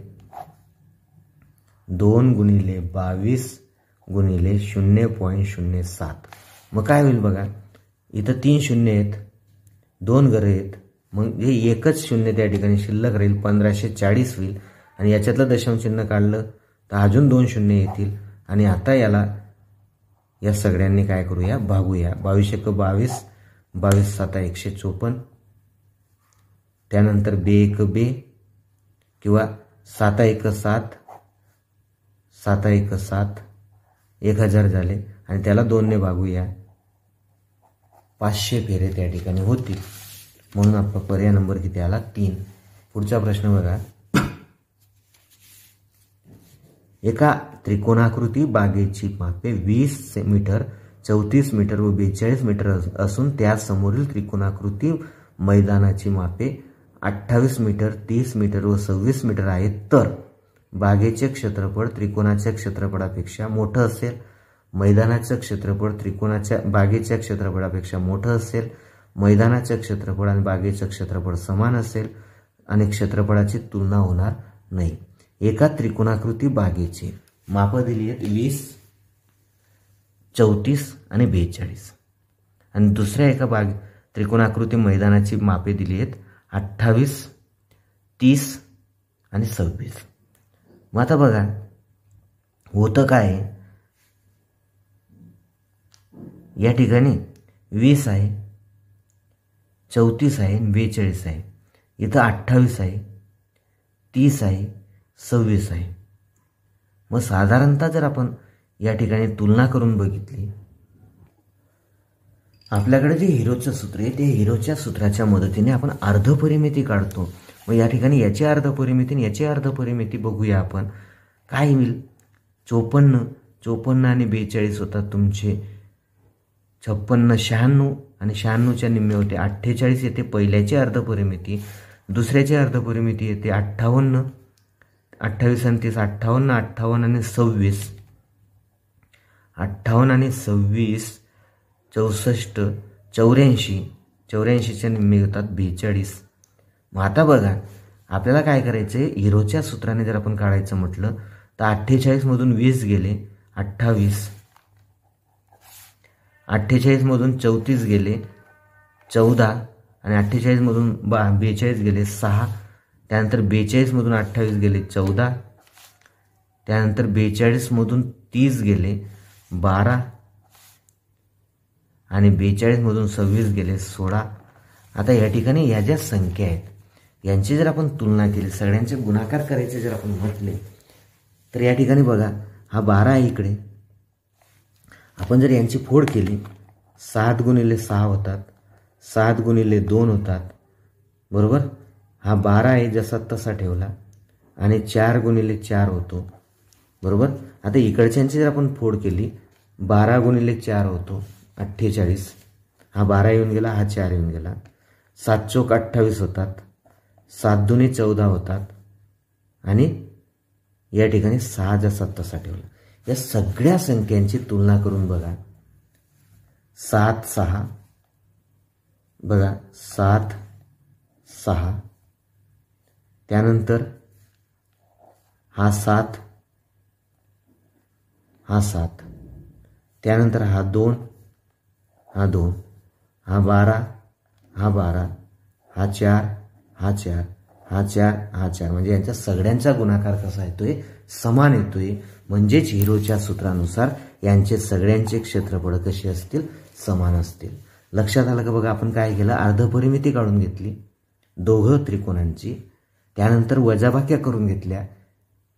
Speaker 1: 2 गुणिले 22 गुणिले 0.07. मग काय होईल बघा, इथं 3 शून्य आहेत, 2 घरं आहेत, मग हे एकच शून्य त्या ठिकाणी शिल्लक राहील, 1540 होईल. आणि याच्यातलं दशांश चिन्ह काढलं तर अजून 2 शून्य येतील. आणि आता याला या सगळ्यांनी काय करूया, भागूया. 22 1 22, 22 7 154, त्यानंतर 2 1 2 किंवा 7 1 7, 7 1 7, 1000 झाले. आणि त्याला 2 ने भागूया. 500 फेरे त्या ठिकाणी होतील. म्हणून आपला पर्याय नंबर किती आला? 3. पुढचा प्रश्न बघा. एका त्रिकोणाकृती बागेची मापे 20 मीटर, 34 मीटर व 42 मीटर असून त्या समोरील त्रिकोणाकृती मैदानाची मापे 28 मीटर, 30 मीटर व 26 मीटर आहेत. तर बागेचे क्षेत्रफळ त्रिकोणाच्या क्षेत्रफळापेक्षा मोठं असेल, मैदानाचं क्षेत्रफळ बागेच्या क्षेत्रफळापेक्षा मोठं असेल, मैदानाचं क्षेत्रफळ आणि बागेचं क्षेत्रफळ समान असेल आणि क्षेत्रफळाची तुलना होणार नाही. एका त्रिकोणाकृती बागेची मापं दिली आहेत 20, 34 आणि 42. आणि दुसऱ्या एका त्रिकोणाकृती मैदानाची मापे दिली आहेत 28, 30 आणि 26. मग आता बघा होतं काय, या ठिकाणी 20 आहे, 34 आहे, 42 आहे, इथं 28 आहे, 30 आहे, 26 आहे. मग साधारणतः जर आपण या ठिकाणी तुलना करून बघितली, आपल्याकडे जे हिरोचं सूत्र आहे ते हिरोच्या सूत्राच्या मदतीने आपण अर्धपरिमिती काढतो. मग या ठिकाणी याची अर्धपरिमिती आणि याची अर्धपरिमिती बघूया आपण. काय होईल, 54 आणि 42 होतात तुमचे, 56 96 आणि 96च्या निम्मे होते 48 येते पहिल्याची अर्धपरिमिती. दुसऱ्याची अर्धपरिमिती येते 58, 28 आणि 30 58, 58 आणि 26, 58 आणि 26 64, 84, 84च्या निम्मे होतात 42. मग आता बघा आपल्याला काय करायचं आहे, हिरोच्या सूत्राने जर आपण काढायचं म्हटलं तर 48 मधून 20 गेले 28, 48 मधून 34 गेले 14 आणि 48 मधून 42 गेले 6, त्यानंतर 42 मधून 28 गेले 14, त्यानंतर 42 मधून 30 गेले 12 आणि 42 मधून 26 गेले 16. आता या ठिकाणी या ज्या संख्या आहेत यांची जर आपण तुलना केली, सगळ्यांचे गुणाकार करायचे जर आपण म्हटले तर या ठिकाणी बघा हा 12 आहे इकडे, आपण जर यांची फोड केली 7 गुणिले 6 होतात, 7 गुणिले 2 होतात, बरोबर. हा 12 आहे जसा तसा ठेवला आणि 4 गुणिले 4 होतो, बरोबर. आता इकडच्यांची जर आपण फोड केली 12 गुणिले 4 होतो 48, हा 12 येऊन गेला, हा 4 येऊन गेला, 7 चोक 28 होतात, 7 दुनी 14 होतात आणि या ठिकाणी 6 जसा तसा ठेवला. या सगळ्या संख्यांची तुलना करून बघा. 7 6 बघा 7 6, त्यानंतर हा 7 हा 7, त्यानंतर हा 2 हा 2, हा 12 हा 12, हा 4 हा 4, हा 4 हा 4. म्हणजे यांच्या सगळ्यांचा गुणाकार कसा येतोय? समान येतोय. म्हणजेच हिरोच्या सूत्रानुसार यांचे सगळ्यांचे क्षेत्रफळ कसे असतील? समान असतील. लक्षात आलं का? बघा आपण काय केलं, अर्धपरिमिती काढून घेतली दोघं त्रिकोणांची, त्यानंतर वजाबाक्या करून घेतल्या.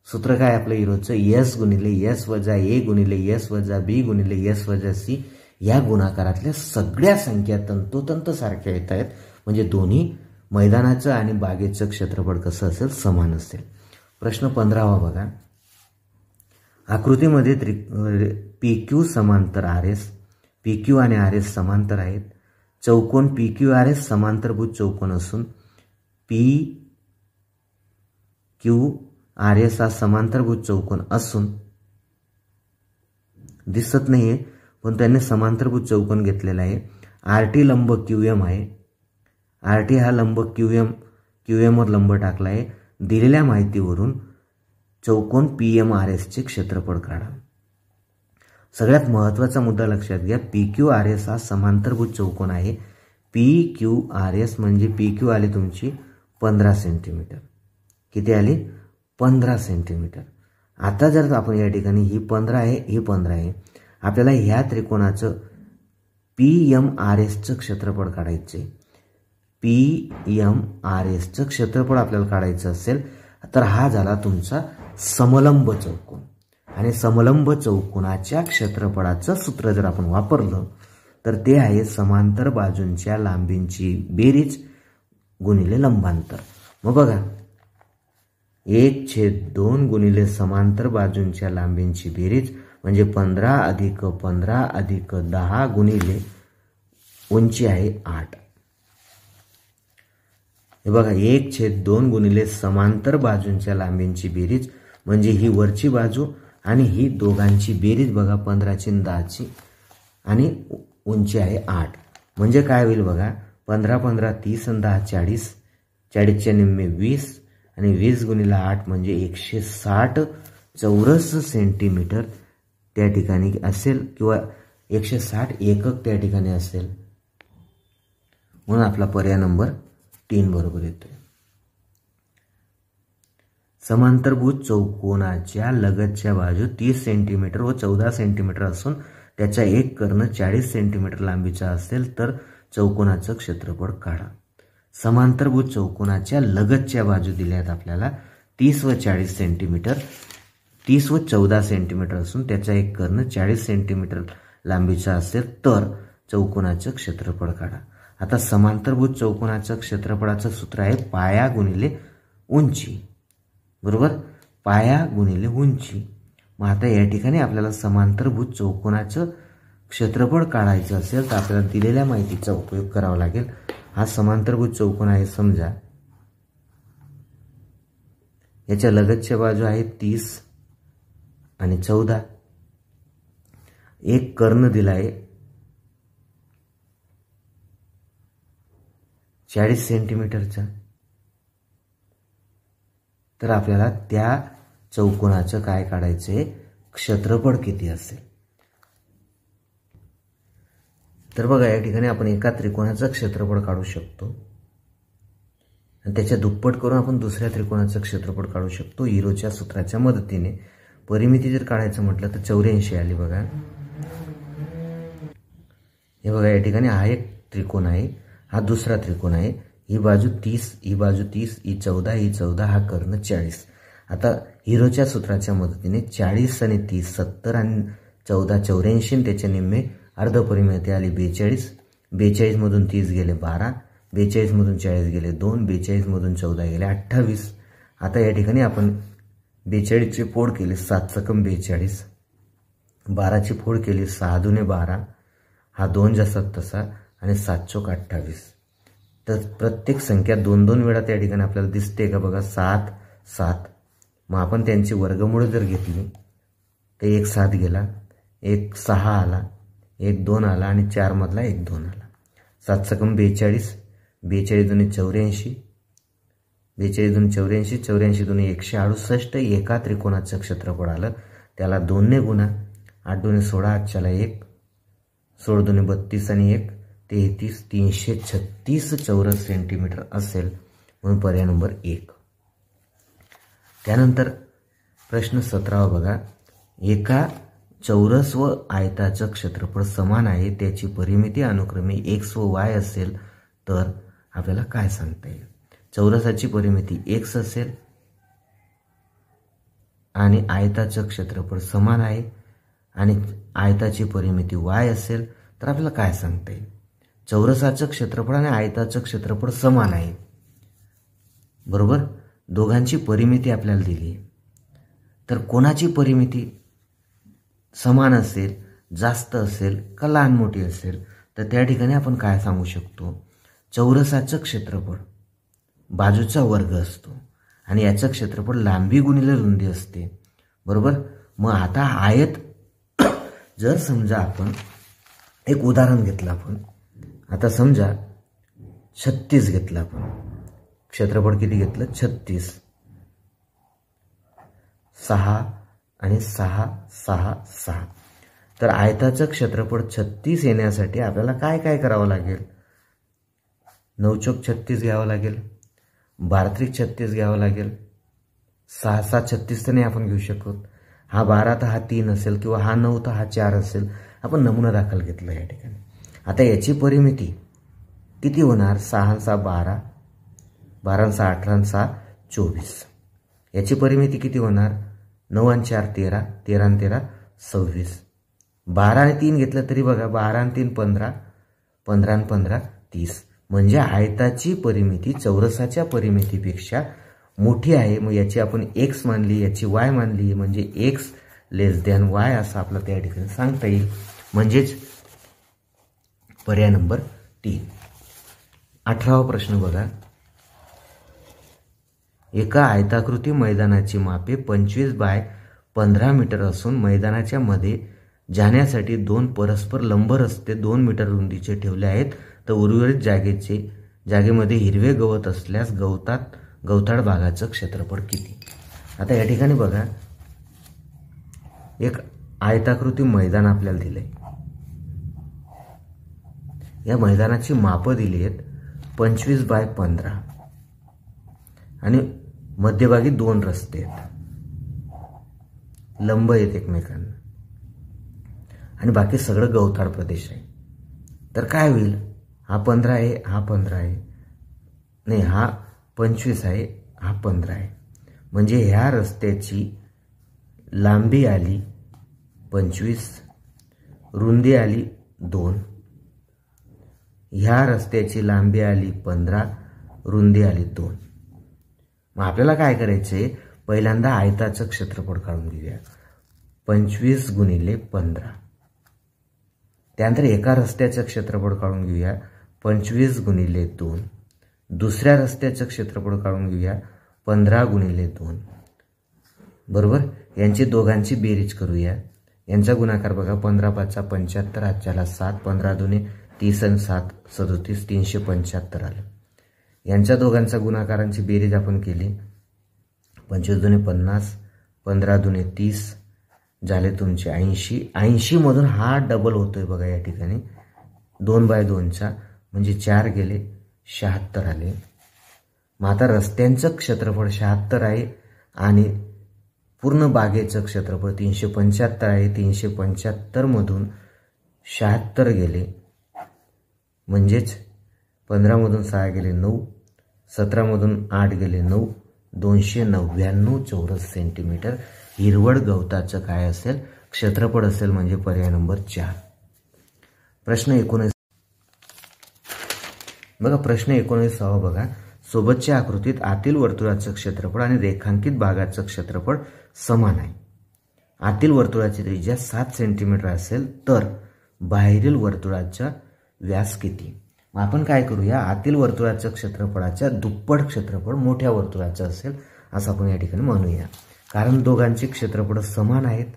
Speaker 1: सूत्र काय आपलं हिरोचं? यस गुणिले यस वजा ए गुणिले यस वजा बी गुणिले यस वजा सी. या गुणाकारातल्या सगळ्या संख्या तंतोतंत सारख्या येत आहेत. म्हणजे दोन्ही मैदानाचं आणि बागेचं क्षेत्रफळ कसं असेल? समान असेल. प्रश्न 15वा बघा. आकृतीमध्ये पी क्यू समांतर आर एस, पी क्यू आणि आर एस समांतर आहेत. चौकोन पी क्यू आर एस समांतरभुज चौकोन असून पी क्यू आर एस हा समांतरभुज चौकोन असून दिसत नाहीये पण त्यांनी समांतरभुज चौकोन घेतलेला आहे. आर टी लंब क्यू एम आहे. आर टी हा लंब क्यू एम वर लंब टाकला आहे. दिलेल्या माहितीवरून चौकोन पी एम आर एस चे क्षेत्रफळ काढा. सगळ्यात महत्त्वाचा मुद्दा लक्षात घ्या. पी क्यू आर एस हा समांतरभुज चौकोन आहे. पी क्यू आर एस म्हणजे पी क्यू आली तुमची 15 सेंटीमीटर. किती आली? 15 सेंटीमीटर. आता जर आपण या ठिकाणी ही 15 आहे, ही 15 आहे, आपल्याला ह्या त्रिकोणाचं पी एम आर एसचं क्षेत्रफळ काढायचं आहे. पी एम आर एसचं क्षेत्रफळ आपल्याला काढायचं असेल तर हा झाला तुमचा समलंब चौकोन. आणि समलंब चौकोनाच्या क्षेत्रफळाचं सूत्र जर आपण वापरलं तर ते आहे समांतर बाजूंच्या लांबींची बेरीज गुणिले लंबांतर. मग बघा 1/2 गुणिले समांतर बाजूंच्या लांबींची बेरीज म्हणजे 15 अधिक 15 अधिक 10 गुणिले उंची आहे 8. हे बघा 1/2 गुणिले समांतर बाजूंच्या लांबींची बेरीज म्हणजे ही वरची बाजू आणि ही दोघांची बेरीज बघा 15ची आणि 10ची आणि उंची आहे 8. म्हणजे काय होईल बघा 15 15 30 आणि 10 40, 40चे निम्मे 20 आणि 20 गुणिले 8 म्हणजे 160 चौरस सेंटीमीटर त्या ठिकाणी असेल किंवा 160 एकक त्या ठिकाणी असेल. म्हणून आपला पर्याय नंबर 3 बरोबर येतोय. समांतरभुज चौकोनाच्या लगतच्या बाजू 30 सेंटीमीटर व 14 सेंटीमीटर असून त्याचा एक कर्ण 40 सेंटीमीटर लांबीचा असेल तर चौकोनाचं क्षेत्रफळ काढा. समांतरभुज चौकोनाच्या लगतच्या बाजू दिल्या आहेत आपल्याला 30 व 40 सेंटीमीटर, 30 व 14 सेंटीमीटर असून त्याचा एक कर्ण 40 सेंटीमीटर लांबीचा असेल तर चौकोनाचं क्षेत्रफळ काढा. आता समांतरभुज चौकोनाचं क्षेत्रफळाचं सूत्र आहे पाया गुणिले उंची. बरोबर? पाया गुणिले उंची. मग आता या ठिकाणी आपल्याला समांतरभुज चौकोनाचं क्षेत्रफळ काढायचं असेल तर आपल्याला दिलेल्या माहितीचा उपयोग करावा लागेल. हा समांतरभुज चौकोन आहे समजा, याच्या लगतच्या बाजू आहेत 30 आणि 14. एक कर्ण दिला आहे 40 सेंटीमीटरचा. तर आपल्याला त्या चौकोनाचं काय काढायचंय? क्षेत्रफळ किती असेल? तर बघा या ठिकाणी आपण एका त्रिकोणाचं क्षेत्रफळ काढू शकतो आणि त्याच्या दुप्पट करून आपण दुसऱ्या त्रिकोणाचं क्षेत्रफळ काढू शकतो हिरोच्या सूत्राच्या मदतीने. परिमिती जर काढायचं म्हटलं तर 84 आली बघा. हे बघा या ठिकाणी हा एक त्रिकोण आहे, हा दुसरा त्रिकोण आहे. ही बाजू 30, ही बाजू 30, ही 14, ही 14, हा कर्ण 40. आता हिरोच्या सूत्राच्या मदतीने 40 आणि 30 70 आणि 14 84 त्याच्या निम्मे अर्धपरिमिती आली 42. 42 मधून 30 गेले 12, 42 मधून 40 गेले 2, 42 मधून 14 गेले 28. आता या ठिकाणी आपण 42 ची फोड केली 7 चकम 42, 12 ची फोड केली 6 दुने 12, हा 2 जसा तसा आणि 7 चोक 28. तर प्रत्येक संख्या 2-2 वेळा त्या ठिकाणी आपल्याला दिसते का बघा 7 7 मग आपण त्यांची वर्गमूळ जर घेतली तर 1 7 गेला, 1 6 आला, 1 2 आला आणि 4 मधला 1 2 आला. 7 सकम 42, 42 दुनी 84, 42 दुनी 84, 84 दुनी 168. एका त्रिकोणाचं क्षेत्रफळ आलं, त्याला 2 ने गुणा. 8 दुनी 16, 8 1, 16 दुनी 32 आणि 1 33, 336 चौरस सेंटीमीटर असेल, म्हणून पर्याय नंबर 1. त्यानंतर प्रश्न 17 बघा. एका चौरस व आयताचं क्षेत्रफळ समान आहे, त्याची परिमिती अनुक्रमे x व y असेल तर आपल्याला काय सांगता येईल? चौरसाची परिमिती x असेल आणि आयताचं क्षेत्रफळ समान आहे आणि आयताची परिमिती y असेल तर आपल्याला काय सांगता येईल? चौरसाचं क्षेत्रफळ आणि आयताचं क्षेत्रफळ समान आहे, बरोबर. दोघांची परिमिती आपल्याला दिली आहे, तर कोणाची परिमिती समान असेल, जास्त असेल का लहान मोठी असेल, तर त्या ठिकाणी आपण काय सांगू शकतो? चौरसाचं क्षेत्रफळ बाजूचा वर्ग असतो आणि याचं क्षेत्रफळ लांबी गुणिले रुंदी असते, बरोबर. मग आता आयत जर समजा आपण एक उदाहरण घेतलं, आपण आता समजा 36 घेतलं, आपण क्षेत्रफळ किती घेतलं? 36. 6 आणि 6 6 6. तर आयताचं क्षेत्रफळ 36 येण्यासाठी आपल्याला काय काय करावं लागेल? 9 चौक 36 घ्यावं लागेल, 12 त्रिक 36 घ्यावं लागेल, 6 7 36 तर नाही आपण घेऊ शकत. हा 12 तर हा 3 असेल किंवा हा 9 तर हा 4 असेल. आपण नमुना दाखल घेतला या ठिकाणी. आता याची परिमिती किती होणार? 6 6 12, 12 6 18 6 24. याची परिमिती किती होणार? 9 आणि 4 13, 13 आणि 13 26. 12 आणि 3 घेतलं तरी बघा, 12 आणि 3 15, 15 आणि 15 30. म्हणजे आयताची परिमिती चौरसाच्या परिमितीपेक्षा मोठी आहे. मग याची आपण x मानली, याची y मानली, म्हणजे x < y असं आपलं त्या ठिकाणी सांगता येईल. म्हणजेच पर्याय नंबर 3. 18वा प्रश्न बघा. एका आयताकृती मैदानाची मापे 25 बाय 15 मीटर असून मैदानाच्या मध्ये जाण्यासाठी 2 परस्पर लंब रस्ते 2 मीटर रुंदीचे ठेवले आहेत, तर उर्वरित जागेमध्ये हिरवे गवत असल्यास गवताळ भागाचं क्षेत्रफळ किती? आता या ठिकाणी बघा, एक आयताकृती मैदान आपल्याला दिलंय. या मैदानाची मापं दिली आहेत 25 बाय 15 आणि मध्यभागी 2 रस्ते आहेत, लंब आहेत एकमेकांना, आणि बाकी सगळं गवताळ प्रदेश आहे. तर काय होईल? हा 15 आहे, हा 15 आहे, नाही हा 25 आहे, हा 15 आहे. म्हणजे ह्या रस्त्याची लांबी आली 25, रुंदी आली 2. ह्या रस्त्याची लांबी आली 15, रुंदी आली 2. मग आपल्याला काय करायचंय? पहिल्यांदा आयताचं क्षेत्रफळ काढून घेऊया. 25 गुणिले 15. त्यानंतर एका रस्त्याचं क्षेत्रफळ काढून घेऊया. 25 गुणिले 2. दुसऱ्या रस्त्याचं क्षेत्रफळ काढून घेऊया. 15 गुणिले 2. बरोबर. यांची दोघांची बेरीज करूया. यांचा गुणाकार बघा. 15 5 75, हातच्याला 7, 15 दुने 30 आणि 7 37, 375 आलं. यांच्या दोघांचा गुणाकारांची बेरीज आपण केली. 25 दुने 50, 15 दुने 30 झाले तुमचे 80. 80 मधून हा डबल होतोय बघा या ठिकाणी 2 बाय 2चा, म्हणजे 4 गेले 76 आले. मग आता रस्त्यांचं क्षेत्रफळ 76 आहे आणि पूर्ण बागेचं क्षेत्रफळ 375 आहे. 375 मधून 76 गेले, म्हणजेच 15 मधून 6 गेले 9, 17 मधून 8 गेले 9, 299 चौरस सेंटीमीटर हिरवळ गवताचं काय असेल? क्षेत्रफळ असेल. म्हणजे पर्याय नंबर 4. प्रश्न 19 बघा. प्रश्न 19 बघा. सोबतच्या आकृतीत आतील वर्तुळाचं क्षेत्रफळ आणि रेखांकित भागाचं क्षेत्रफळ समान आहे. आतील वर्तुळाची त्रिज्या 7 सेंटीमीटर असेल तर बाहेरील वर्तुळाचा व्यास किती? मग आपण काय करूया? आतील वर्तुळाचं क्षेत्रफळाच्या दुप्पट क्षेत्रफळ मोठ्या वर्तुळाचं असेल असं आपण या ठिकाणी म्हणूया. कारण दोघांची क्षेत्रफळ समान आहेत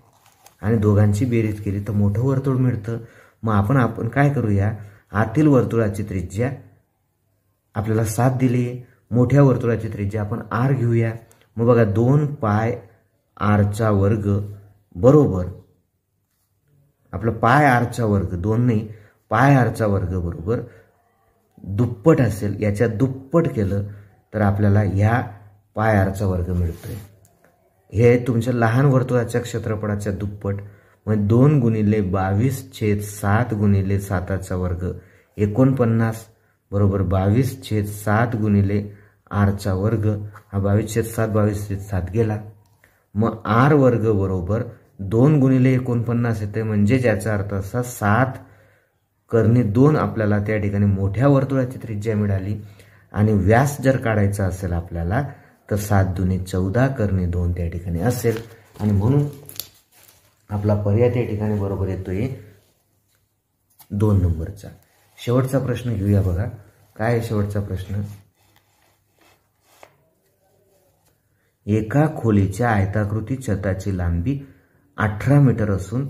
Speaker 1: आणि दोघांची बेरीज केली तर मोठं वर्तुळ मिळतं. मग आपण काय करूया, आतील वर्तुळाची त्रिज्या आपल्याला 7 दिली, मोठ्या वर्तुळाची त्रिज्या आपण r घेऊया. मग बघा 2 पाय r वर्ग बरोबर आपलं पाय r वर्ग 2 नाही पाय r वर्ग बरोबर दुप्पट असेल, याच्या दुप्पट केलं तर आपल्याला ह्या पाय r वर्ग मिळतोय. हे तुमच्या लहान वर्तुळाच्या क्षेत्रफळाच्या दुप्पट. मग 2 गुणिले 22/7 गुणिले 7चा वर्ग 49 बरोबर 22/7 गुणिले r वर्ग. हा 22/7 22/7 गेला. मग r वर्ग बरोबर 2 गुणिले 49 येते, म्हणजे ज्याचा अर्थ असा 7 करणे 2 आपल्याला त्या ठिकाणी मोठ्या वर्तुळाची त्रिज्या मिळाली. आणि व्यास जर काढायचा असेल आपल्याला तर 7 दुने 14 करणे 2 त्या ठिकाणी असेल. आणि म्हणून आपला पर्याय त्या ठिकाणी बरोबर येतोय 2 नंबरचा. शेवटचा प्रश्न घेऊया बघा. काय आहे शेवटचा प्रश्न, एका खोलीच्या आयताकृती छताची लांबी 18 मीटर असून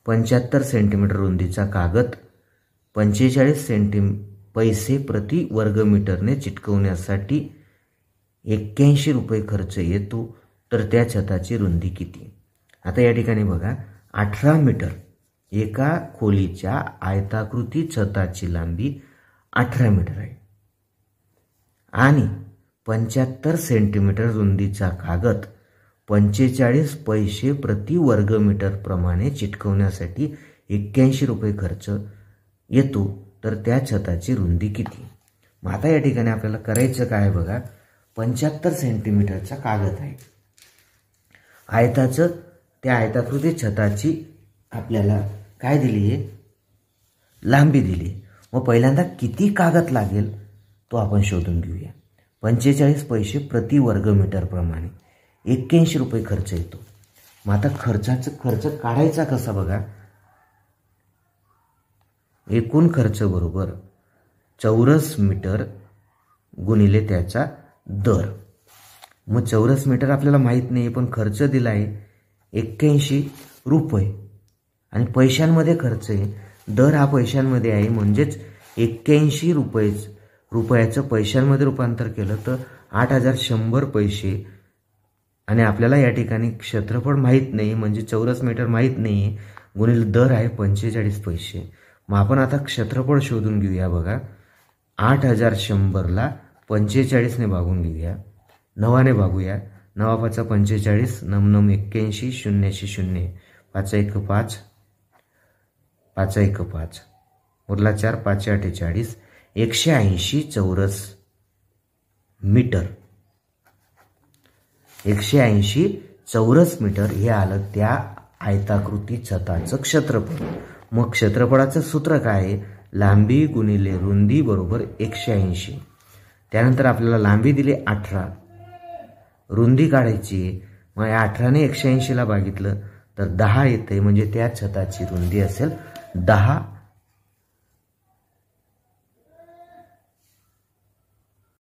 Speaker 1: 75 सेंटीमीटर रुंदीचा कागद 45 पैसे प्रति वर्गमीटरने चिटकवण्यासाठी 81 रुपये खर्च येतो, तर त्या छताची रुंदी किती. आता या ठिकाणी बघा 18 मीटर एका खोलीच्या आयताकृती छताची लांबी 18 मीटर आहे आणि 75 सेंटीमीटर रुंदीचा कागद 45 पैसे प्रति वर्गमीटर प्रमाणे चिटकवण्यासाठी 81 रुपये खर्च येतो, तर त्या छताची रुंदी किती. मग आता या ठिकाणी आपल्याला करायचं काय बघा, 75 सेंटीमीटरचा कागद आहे, आयताचं त्या आयताकृती छताची आपल्याला काय दिली आहे, लांबी दिली. मग पहिल्यांदा किती कागद लागेल तो आपण शोधून घेऊया. 45 पैसे प्रति वर्गमीटर प्रमाणे 81 रुपये खर्च येतो. मग आता खर्च काढायचा कसा बघा, एकूण खर्च बरोबर चौरस मीटर गुणिले त्याचा दर. मग चौरस मीटर आपल्याला माहित नाही पण खर्च दिला आहे 81 रुपये आणि पैशांमध्ये खर्च आहे, दर हा पैशांमध्ये आहे, म्हणजेच 81 रुपयाचं पैशांमध्ये रूपांतर केलं तर 8100 पैसे. आणि आपल्याला या ठिकाणी क्षेत्रफळ माहीत नाही म्हणजे चौरस मीटर माहीत नाही आहे, गुणिले दर आहे 45 पैसे. मग आपण आता क्षेत्रफळ शोधून घेऊया बघा. 8100ला 45 ने भागून घेऊया, 9 ने भागूया, 9 5 45, 9 9 81, 0 0 5 1 5 5 1 5 उरला 4 5 48, 180 चौरस मीटर. 180 चौरस मीटर हे आलं त्या आयताकृती छताचं क्षेत्रफळ. मग क्षेत्रफळाचं सूत्र काय आहे, लांबी गुणिले रुंदी बरोबर 180. त्यानंतर आपल्याला लांबी दिली 18, रुंदी काढायची. मग 18 ने 180ला भागितलं तर 10 येते, म्हणजे त्या छताची रुंदी असेल 10